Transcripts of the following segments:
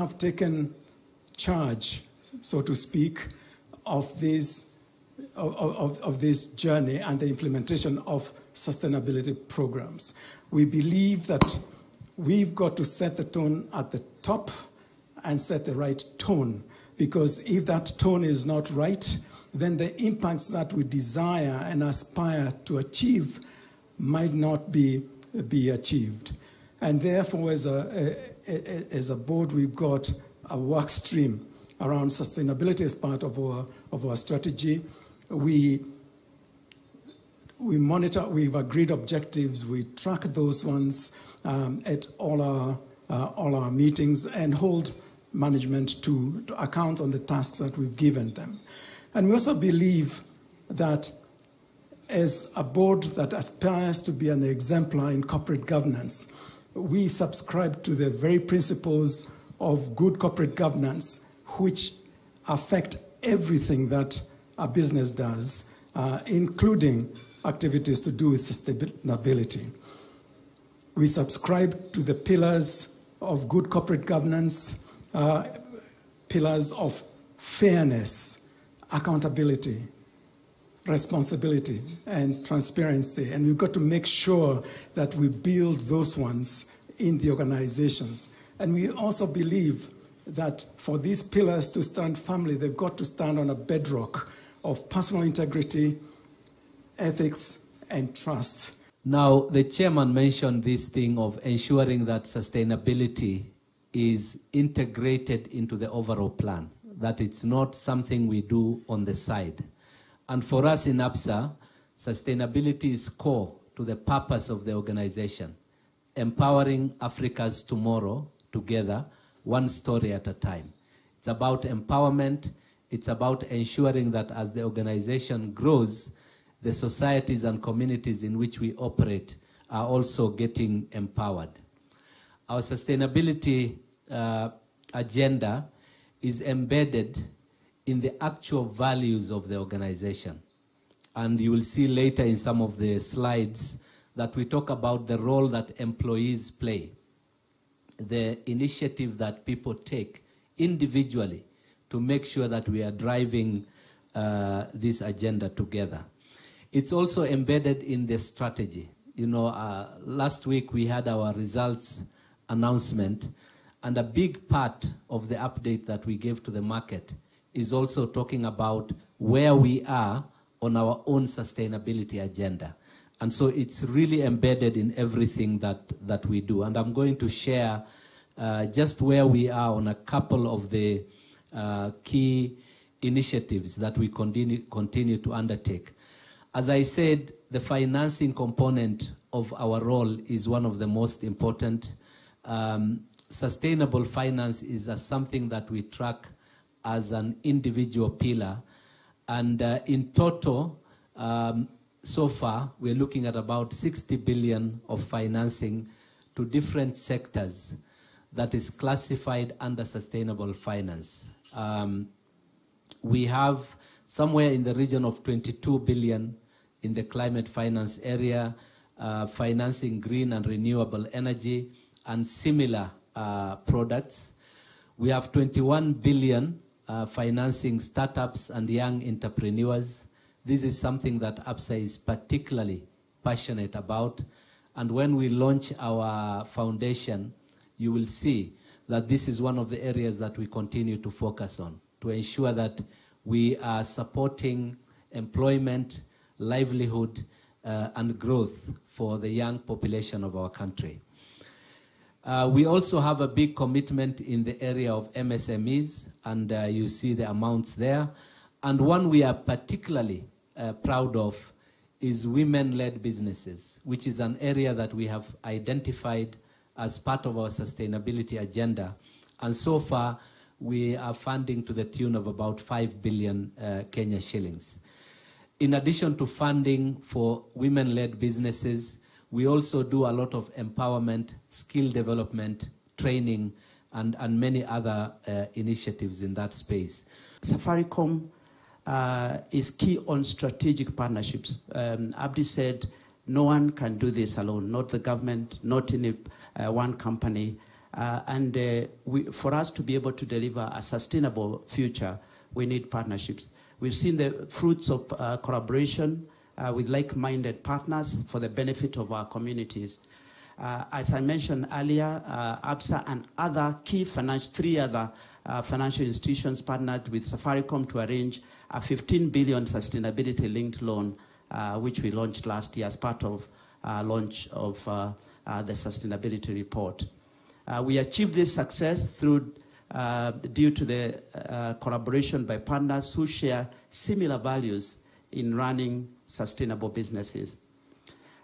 have taken charge, so to speak, of this journey and the implementation of sustainability programs. We believe that we've got to set the tone at the top and set the right tone, because if that tone is not right, then the impacts that we desire and aspire to achieve might not be achieved. And therefore, as a board, we've got a work stream around sustainability as part of our strategy. We monitor, we've agreed objectives, we track those ones at all our meetings and hold management to account on the tasks that we've given them. And we also believe that as a board that aspires to be an exemplar in corporate governance, we subscribe to the very principles of good corporate governance, which affect everything that a business does, including activities to do with sustainability. We subscribe to the pillars of good corporate governance, pillars of fairness, accountability, responsibility, and transparency. And we've got to make sure that we build those ones in the organizations. And we also believe that for these pillars to stand firmly, they've got to stand on a bedrock of personal integrity, ethics, and trust. Now, the chairman mentioned this thing of ensuring that sustainability is integrated into the overall plan, that it's not something we do on the side. And for us in Absa, sustainability is core to the purpose of the organization, empowering Africa's tomorrow together, one story at a time. It's about empowerment. It's about ensuring that as the organization grows, the societies and communities in which we operate are also getting empowered. Our sustainability agenda is embedded in the actual values of the organization. And you will see later in some of the slides that we talk about the role that employees play, the initiative that people take individually to make sure that we are driving this agenda together. It's also embedded in the strategy. You know, last week we had our results announcement, and a big part of the update that we gave to the market is also talking about where we are on our own sustainability agenda. And so it's really embedded in everything that we do. And I'm going to share just where we are on a couple of the key initiatives that we continue to undertake. As I said, the financing component of our role is one of the most important. Sustainable finance is something that we track as an individual pillar. And in total, so far, we're looking at about 60 billion of financing to different sectors that is classified under sustainable finance. We have somewhere in the region of 22 billion in the climate finance area, financing green and renewable energy and similar products. We have 21 billion financing startups and young entrepreneurs. This is something that Absa is particularly passionate about. And when we launch our foundation, you will see that this is one of the areas that we continue to focus on, to ensure that we are supporting employment, livelihood, and growth for the young population of our country. We also have a big commitment in the area of MSMEs, and you see the amounts there. And one we are particularly proud of is women-led businesses, which is an area that we have identified as part of our sustainability agenda. And so far, we are funding to the tune of about 5 billion Kenya shillings. In addition to funding for women-led businesses, we also do a lot of empowerment, skill development, training, and many other initiatives in that space. Safaricom is key on strategic partnerships. Abdi said, no one can do this alone, not the government, not in one company. For us to be able to deliver a sustainable future, we need partnerships. We've seen the fruits of collaboration with like-minded partners for the benefit of our communities. As I mentioned earlier, Absa and other key three other financial institutions partnered with Safaricom to arrange a 15 billion sustainability-linked loan, which we launched last year as part of launch of the sustainability report. We achieved this success due to the collaboration by partners who share similar values in running sustainable businesses.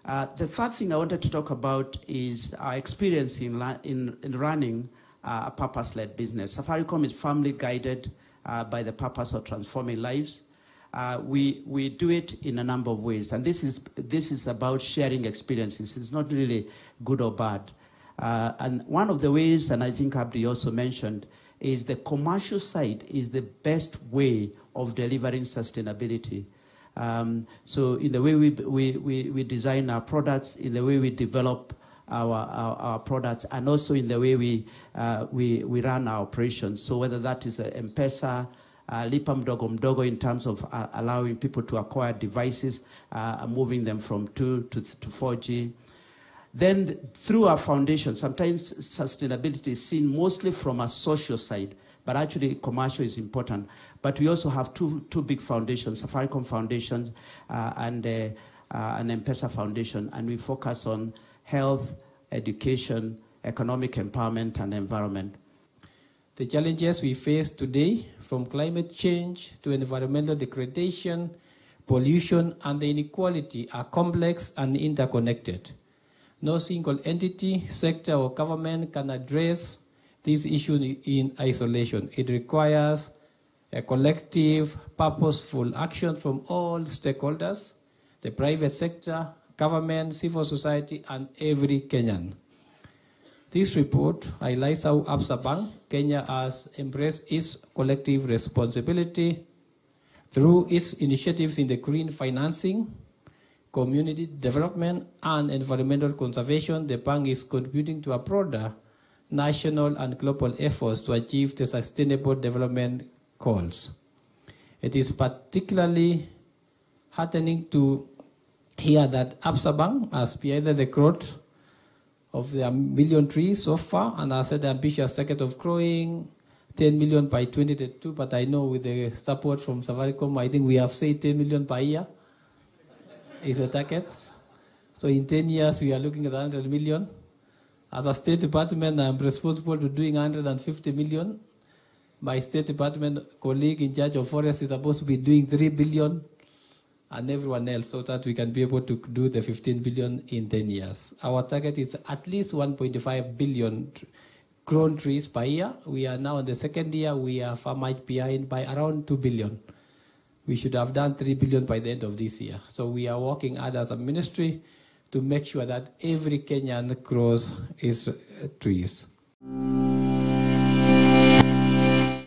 The third thing I wanted to talk about is our experience in running a purpose-led business. Safaricom is firmly guided by the purpose of transforming lives. We do it in a number of ways, and this is about sharing experiences. It's not really good or bad. And one of the ways, and I think Abdi also mentioned, is the commercial side is the best way of delivering sustainability. So in the way we design our products, in the way we develop our products, and also in the way we run our operations. So whether that is M-Pesa, Lipa Mdogo Mdogo in terms of allowing people to acquire devices, moving them from 2 to 4G. Then through our foundation, sometimes sustainability is seen mostly from a social side, but actually commercial is important. But we also have two big foundations, Safaricom Foundations and an M-Pesa Foundation, and we focus on health, education, economic empowerment, and environment. The challenges we face today, from climate change to environmental degradation, pollution, and the inequality, are complex and interconnected. No single entity, sector, or government can address these issues in isolation. It requires a collective, purposeful action from all stakeholders, the private sector, government, civil society, and every Kenyan. This report highlights how Absa Bank Kenya has embraced its collective responsibility through its initiatives in the green financing, community development, and environmental conservation. The bank is contributing to a broader national and global efforts to achieve the sustainable development goals. It is particularly heartening to hear that Absa Bank has spearheaded the growth of the million trees so far and has set the ambitious target of growing 10 million by 2022. But I know with the support from Safaricom, I think we have said 10 million per year is a target. So in 10 years, we are looking at 100 million. As a State Department, I'm responsible to doing 150 million. My State Department colleague in charge of forest is supposed to be doing 3 billion, and everyone else, so that we can be able to do the 15 billion in 10 years. Our target is at least 1.5 billion grown trees per year. We are now in the second year. We are far much behind by around 2 billion. We should have done 3 billion by the end of this year. So we are working hard as a ministry to make sure that every Kenyan grows his trees.